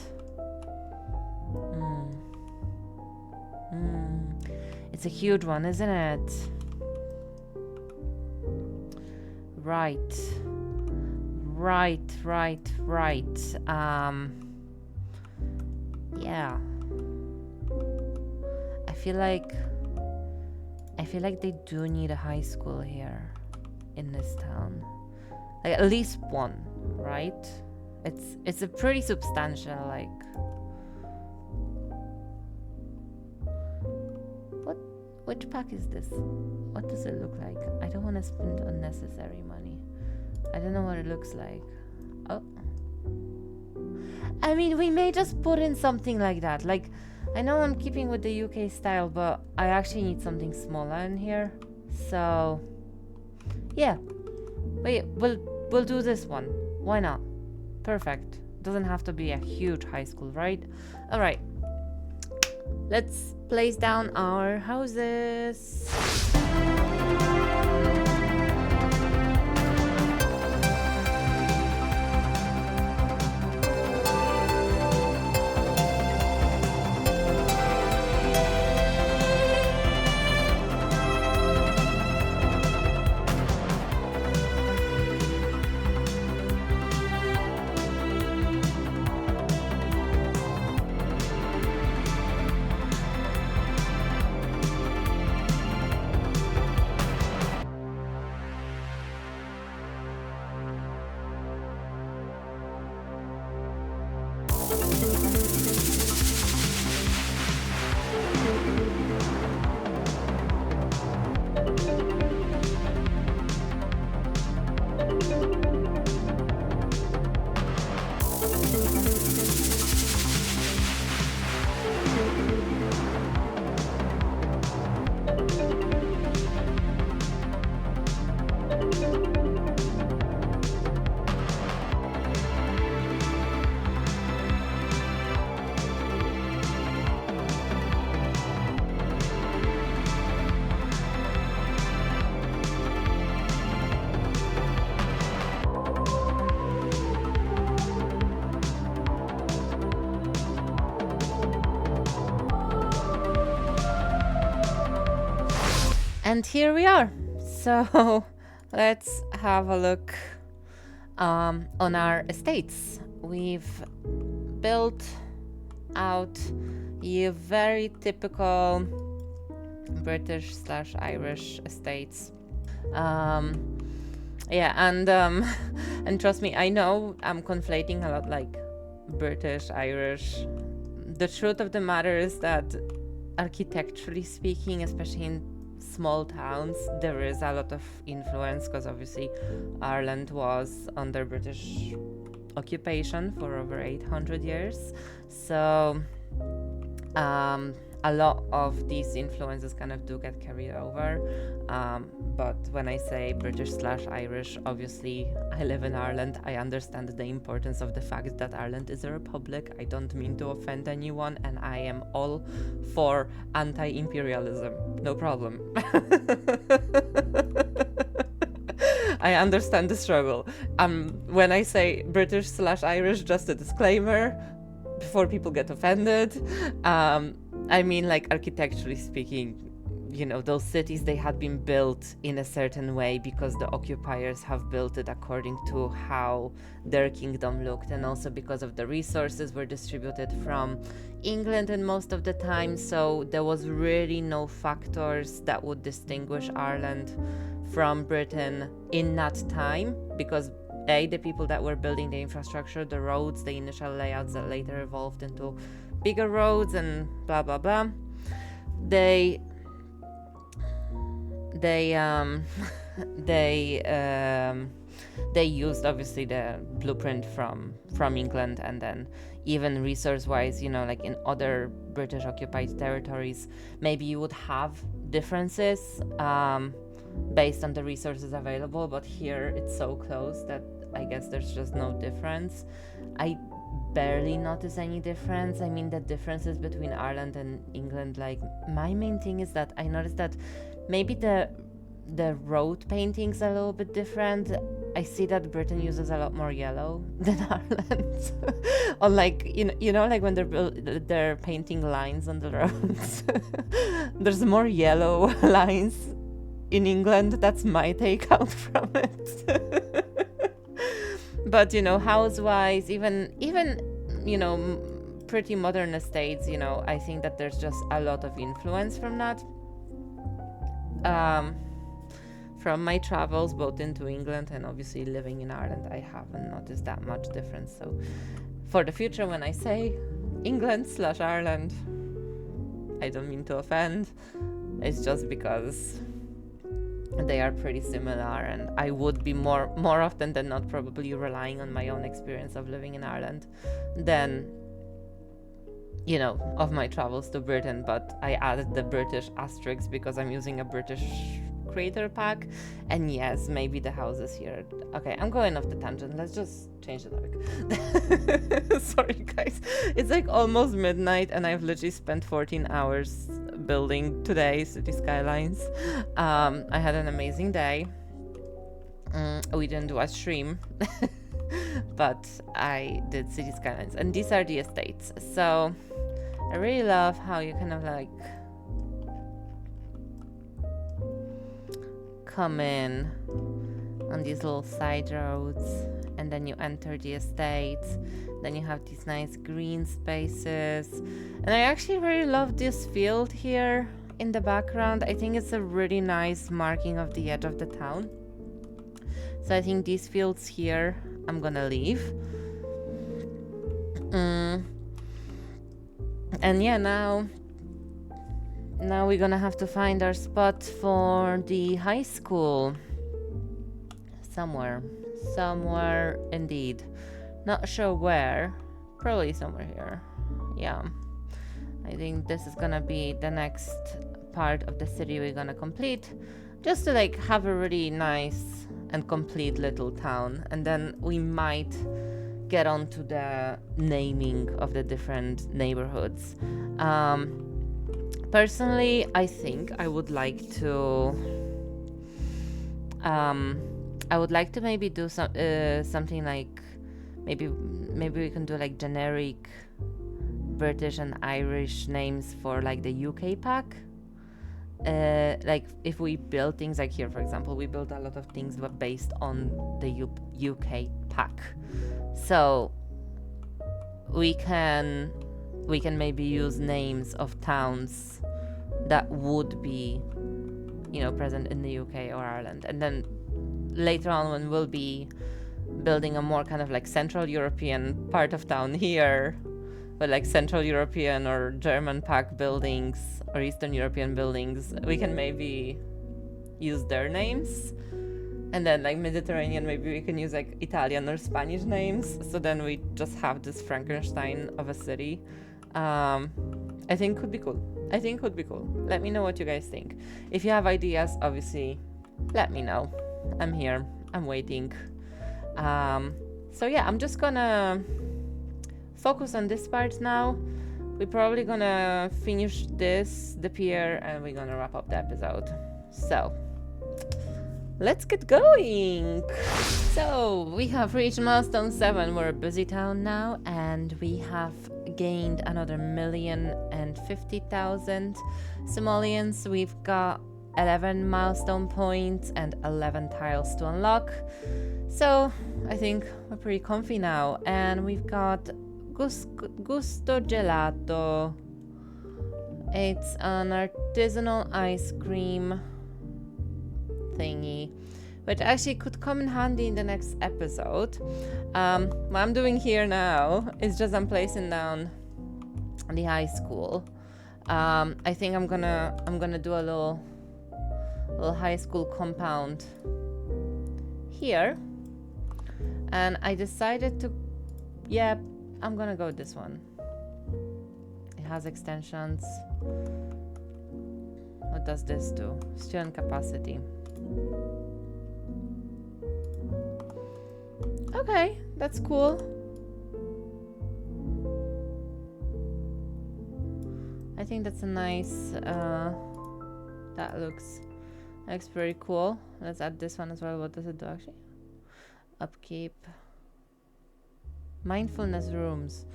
It's a huge one, isn't it? Right. Yeah. I feel like they do need a high school here in this town. Like at least one, right? It's a pretty substantial like. Which pack is this? What does it look like? I don't want to spend unnecessary money. I don't know what it looks like. Oh. I mean, we may just put in something like that. Like, I know I'm keeping with the UK style, but I actually need something smaller in here. So, yeah. Wait, we'll do this one. Why not? Perfect. Doesn't have to be a huge high school, right? All right. Let's place down our houses. And here we are. So let's have a look on our estates. We've built out your very typical British/Irish estates. Yeah, and and trust me, I know I'm conflating a lot, like British, Irish. The truth of the matter is that architecturally speaking, especially in small towns, there is a lot of influence, because obviously Ireland was under British occupation for over 800 years. So a lot of these influences kind of do get carried over. But when I say British/Irish, obviously I live in Ireland. I understand the importance of the fact that Ireland is a republic. I don't mean to offend anyone, and I am all for anti-imperialism. No problem. I understand the struggle. When I say British/Irish, just a disclaimer before people get offended. I mean, like, architecturally speaking, you know, those cities, they had been built in a certain way because the occupiers have built it according to how their kingdom looked, and also because of the resources were distributed from England and most of the time. So there was really no factors that would distinguish Ireland from Britain in that time, because the people that were building the infrastructure, the roads, the initial layouts that later evolved into bigger roads and blah blah blah, they used obviously the blueprint from England, and then even resource wise, you know, like in other British occupied territories, maybe you would have differences based on the resources available, but here it's so close that I guess there's just no difference. I barely notice any difference. I mean, the differences between Ireland and England, like, my main thing is that I noticed that maybe the road painting's a little bit different. I see that Britain uses a lot more yellow than Ireland. Or like, you know, like when they're painting lines on the roads, there's more yellow lines in England. That's my take out from it. But, you know, house-wise, even you know, pretty modern estates, you know, I think that there's just a lot of influence from that. From my travels both into England and obviously living in Ireland, I haven't noticed that much difference. So for the future, when I say England/Ireland, I don't mean to offend. It's just because they are pretty similar, and I would be more often than not probably relying on my own experience of living in Ireland than, you know, of my travels to Britain. But I added the British asterisk because I'm using a British creator pack. And yes, maybe the houses here. Okay, I'm going off the tangent. Let's just change the topic. Sorry, guys. It's like almost midnight, and I've literally spent 14 hours building today City Skylines. I had an amazing day. We didn't do a stream, but I did City Skylines, and these are the estates. So I really love how you kind of like come in on these little side roads, and then you enter the estate. Then you have these nice green spaces, and I actually really love this field here in the background. I think it's a really nice marking of the edge of the town. So I think these fields here I'm gonna leave. And yeah, now we're gonna have to find our spot for the high school. Somewhere indeed. Not sure where. Probably somewhere here. Yeah. I think this is gonna be the next part of the city we're gonna complete. Just to like have a really nice and complete little town. And then we might get on to the naming of the different neighborhoods. Personally, I think I would like to maybe do something like maybe we can do like generic British and Irish names for like the UK pack. Like if we build things like here, for example, we built a lot of things based on the UK pack. So we can maybe use names of towns that would be, you know, present in the UK or Ireland. And then later on, when we'll be building a more kind of like Central European part of town here, with like Central European or German pack buildings or Eastern European buildings, we can maybe use their names. And then like Mediterranean, maybe we can use like Italian or Spanish names. So then we just have this Frankenstein of a city. I think could be cool. Let me know what you guys think. If you have ideas, obviously, let me know. I'm here. I'm waiting. So yeah, I'm just gonna focus on this part now. We're probably gonna finish the pier, and we're gonna wrap up the episode. So let's get going. So we have reached milestone 7. We're a busy town now, and we have gained another 1,050,000 simoleons. We've got 11 milestone points and 11 tiles to unlock. So I think we're pretty comfy now. And we've got Gusto Gelato. It's an artisanal ice cream thingy, which actually could come in handy in the next episode. What I'm doing here now is just I'm placing down the high school. I think I'm gonna do a little high school compound here, and I decided to, yeah, I'm gonna go with this one. It has extensions. What does this do? Student capacity. Okay, that's cool. I think that's a nice, that looks pretty cool. Let's add this one as well. What does it do actually? Upkeep. Mindfulness rooms.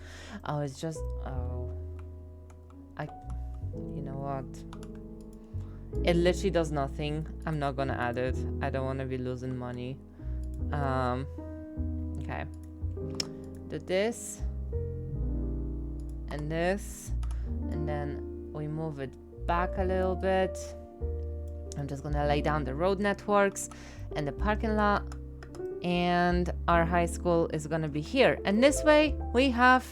Oh, it's just, you know what? It literally does nothing. I'm not gonna add it. I don't want to be losing money. Okay. Do this and this, and then we move it back a little bit. I'm just gonna lay down the road networks and the parking lot, and our high school is gonna be here. And this way we have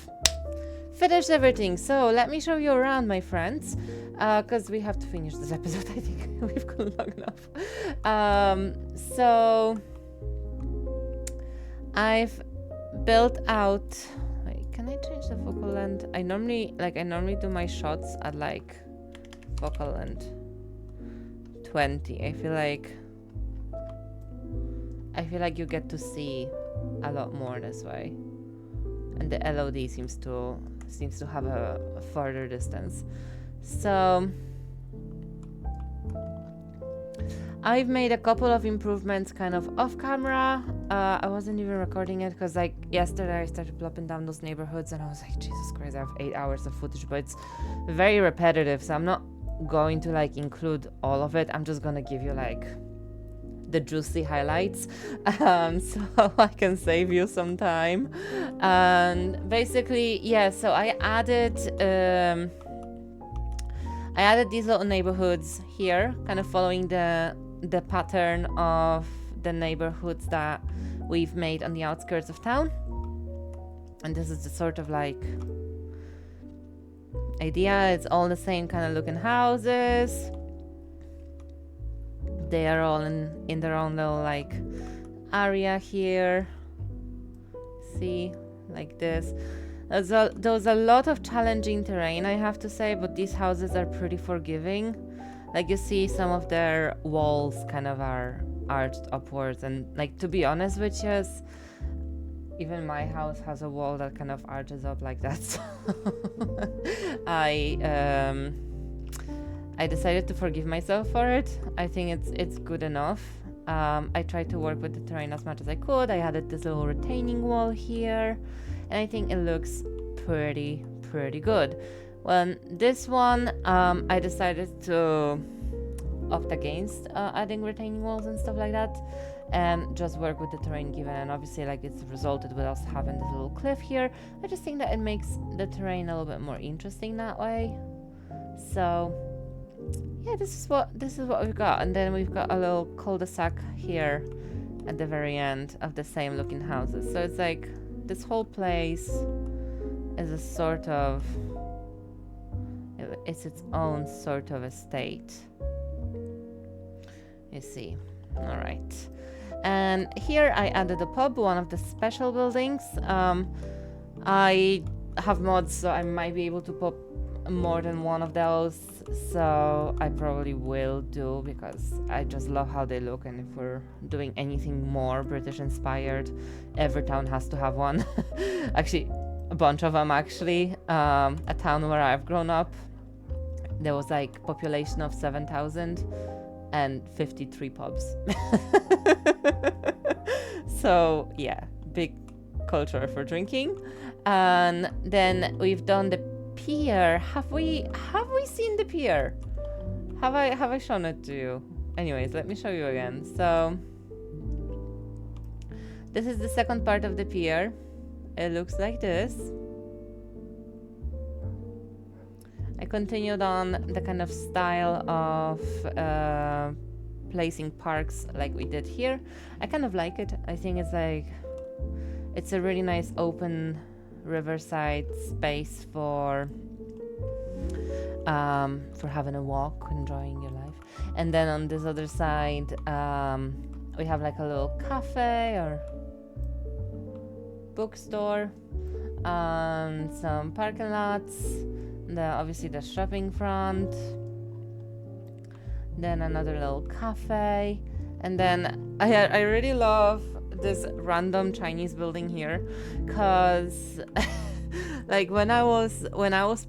finished everything. So let me show you around, my friends, because we have to finish this episode. I think we've gone long enough. So I've built out. Wait, can I change the focal length? I normally do my shots at like focal length 20. I feel like you get to see a lot more this way, and the LOD seems to have a further distance. So I've made a couple of improvements kind of off camera. I wasn't even recording it because like yesterday I started plopping down those neighborhoods and I was like, Jesus Christ, I have 8 hours of footage, but it's very repetitive, so I'm not going to like include all of it. I'm just gonna give you like the juicy highlights, so I can save you some time. And basically, yeah, so I added these little neighborhoods here, kind of following the pattern of the neighborhoods that we've made on the outskirts of town. And this is the sort of like idea. It's all the same kind of looking houses. They are all in their own little like area here. See, like this. There's a lot of challenging terrain, I have to say, but these houses are pretty forgiving. Like you see, some of their walls kind of are arched upwards, and like, to be honest with you, even my house has a wall that kind of arches up like that. So I decided to forgive myself for it. I think it's good enough. I tried to work with the terrain as much as I could. I added this little retaining wall here, and I think it looks pretty good. Well, this one, I decided to opt against adding retaining walls and stuff like that, and just work with the terrain given. And obviously, like, it's resulted with us having this little cliff here. I just think that it makes the terrain a little bit more interesting that way. So yeah, this is what we've got. And then we've got a little cul-de-sac here at the very end of the same looking houses. So it's like this whole place is a sort of, it's its own sort of estate. You see. All right. And here I added a pub, one of the special buildings. I have mods, so I might be able to pop more than one of those, so I probably will do, because I just love how they look. And if we're doing anything more British inspired, every town has to have one. Actually, a bunch of them actually. A town where I've grown up, there was like population of 7,000 and 53 pubs. So yeah, big culture for drinking. And then we've done the pier. Have we seen the pier? Have I shown it to you? Anyways, let me show you again. So this is the second part of the pier. It looks like this. I continued on the kind of style of placing parks like we did here. I kind of like it. I think it's a really nice open riverside space for having a walk, enjoying your life. And then on this other side, we have like a little cafe or bookstore, some parking lots, obviously the shopping front, then another little cafe, and then I really love this random Chinese building here, cause like when I was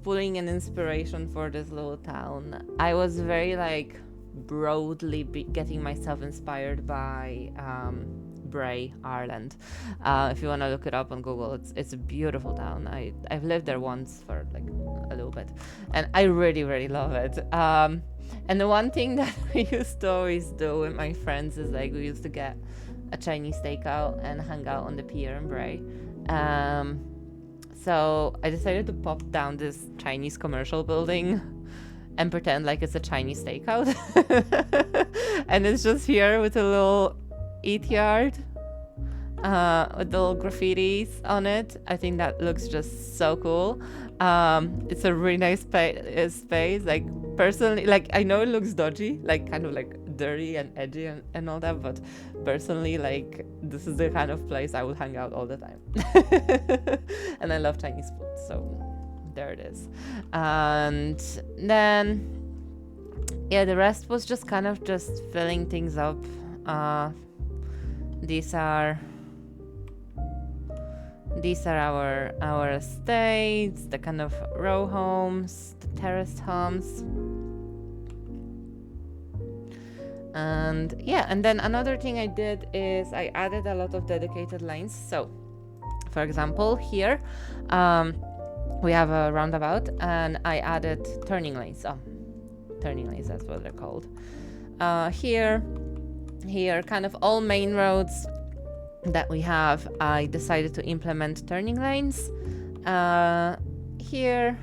pulling an inspiration for this little town, I was very like broadly getting myself inspired by Bray, Ireland. If you want to look it up on Google, it's a beautiful town. I've lived there once for like a little bit, and I really love it. And the one thing that we used to always do with my friends is like we used to get a Chinese takeout and hang out on the pier in Bray. So I decided to pop down this Chinese commercial building and pretend like it's a Chinese takeout. And it's just here with a little eat yard with little graffitis on it. I think that looks just so cool. It's a really nice space. Like personally, like I know it looks dodgy, like kind of like dirty and edgy and all that, but personally, like this is the kind of place I would hang out all the time. And I love Chinese food, so there it is. And then yeah, the rest was just kind of just filling things up. These are our estates, the kind of row homes, the terraced homes. And yeah, and then another thing I did is I added a lot of dedicated lanes. So for example, here we have a roundabout, and I added turning lanes. Turning lanes, that's what they're called. Here, kind of all main roads that we have, I decided to implement turning lanes. Here,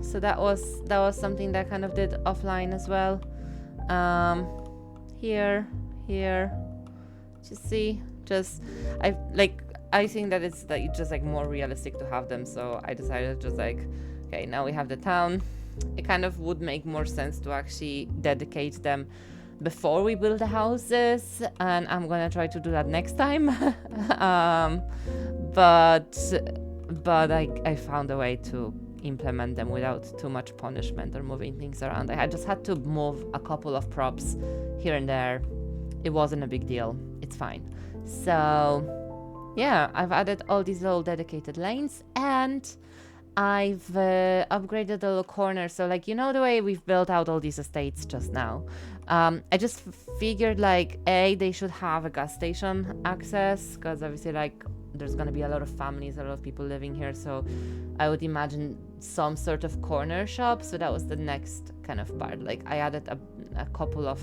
so that was something that I kind of did offline as well. Here, just see, I think that it's like just like more realistic to have them, so I decided just like, okay, now we have the town. It kind of would make more sense to actually dedicate them before we build the houses, and I'm gonna try to do that next time. But I found a way to implement them without too much punishment or moving things around. I just had to move a couple of props here and there. It wasn't a big deal. It's fine. So yeah, I've added all these little dedicated lanes, and I've upgraded the little corner. So like, you know, the way we've built out all these estates just now, I just figured like, they should have a gas station access, because obviously like there's going to be a lot of families, a lot of people living here, so I would imagine some sort of corner shop. So that was the next kind of part. Like I added a couple of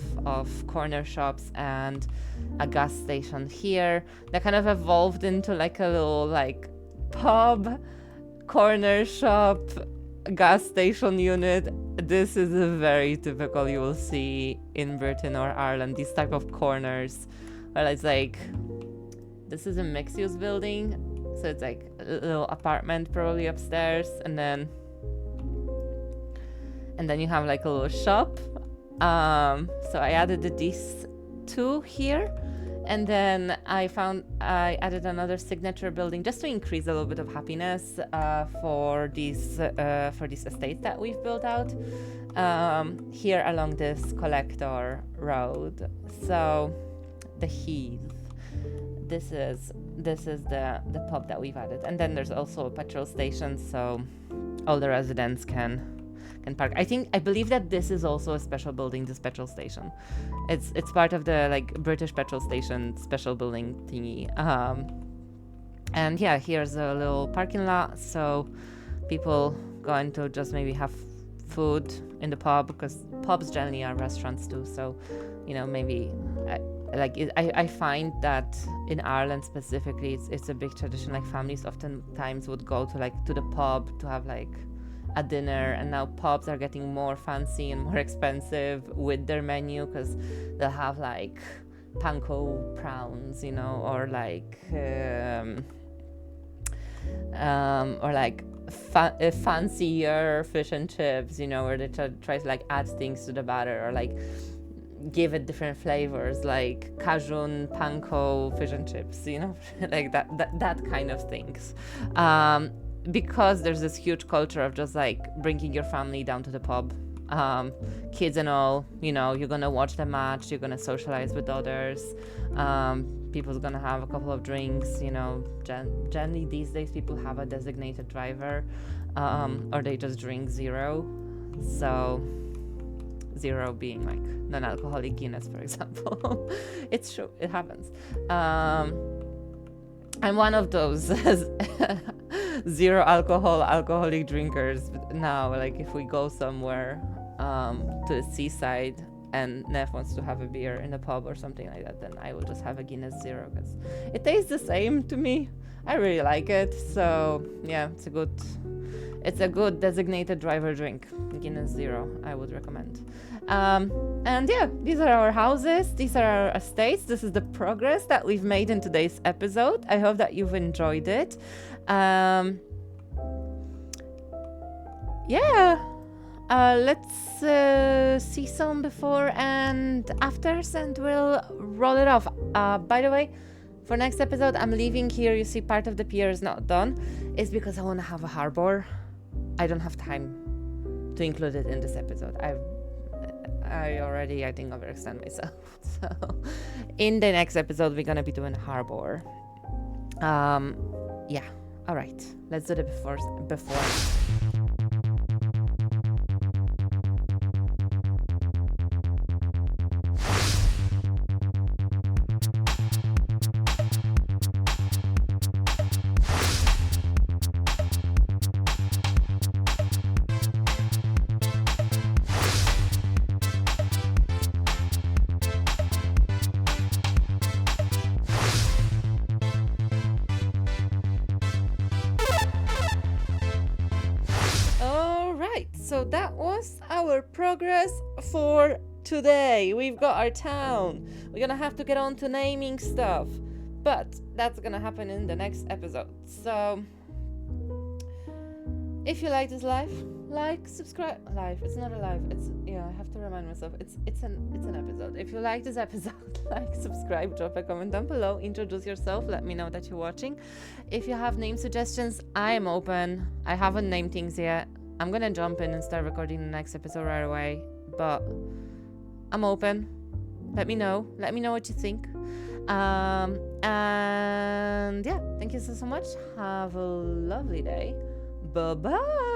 corner shops and a gas station here that kind of evolved into like a little like pub, corner shop, gas station unit. This is a very typical, you will see in Britain or Ireland, these type of corners where it's like, this is a mixed-use building, so it's like a little apartment probably upstairs, and then you have like a little shop. So I added these two here, and then I added another signature building just to increase a little bit of happiness for these estates that we've built out here along this collector road. So the Heath. This is the pub that we've added, and then there's also a petrol station, so all the residents can park. I believe that this is also a special building, this petrol station. It's part of the like British petrol station special building thingy. And yeah, here's a little parking lot, so people going to just maybe have food in the pub, because pubs generally are restaurants too. So, you know, maybe I find that in Ireland specifically, it's a big tradition. Like families oftentimes would go to the pub to have like a dinner, and now pubs are getting more fancy and more expensive with their menu, because they'll have like panko prawns, you know, or like fancier fish and chips, you know, where they try to like add things to the batter, or like give it different flavors, like cajun panko fish and chips, you know, like that kind of things. Because there's this huge culture of just like bringing your family down to the pub, kids and all, you know, you're gonna watch the match, you're gonna socialize with others, people's gonna have a couple of drinks, you know. Generally these days people have a designated driver, or they just drink zero. So zero being like non-alcoholic Guinness, for example. It's true, it happens. I'm one of those zero alcoholic drinkers now. Like if we go somewhere to the Seaside and Neff wants to have a beer in a pub or something like that, then I will just have a Guinness Zero, because it tastes the same to me. I really like it. So yeah, it's a good designated driver drink. Guinness Zero, I would recommend. And yeah, these are our houses, these are our estates. This is the progress that we've made in today's episode. I hope that you've enjoyed it. Let's see some before and afters, and we'll roll it off. By the way, for next episode, I'm leaving here. You see part of the pier is not done. It's because I want to have a harbor. I don't have time to include it in this episode. I already, I think, overextend myself. So, in the next episode, we're gonna be doing harbor. Yeah. All right. Let's do the before. So that was our progress for today. We've got our town. We're gonna have to get on to naming stuff, but that's gonna happen in the next episode. So if you like this live, like, subscribe. Live, it's not a live, it's, yeah, I have to remind myself, it's an episode. If you like this episode, like, subscribe, drop a comment down below, introduce yourself, let me know that you're watching. If you have name suggestions, I am open. I haven't named things yet. I'm gonna jump in and start recording the next episode right away, but I'm open. Let me know what you think. And yeah, thank you so much. Have a lovely day. Bye bye.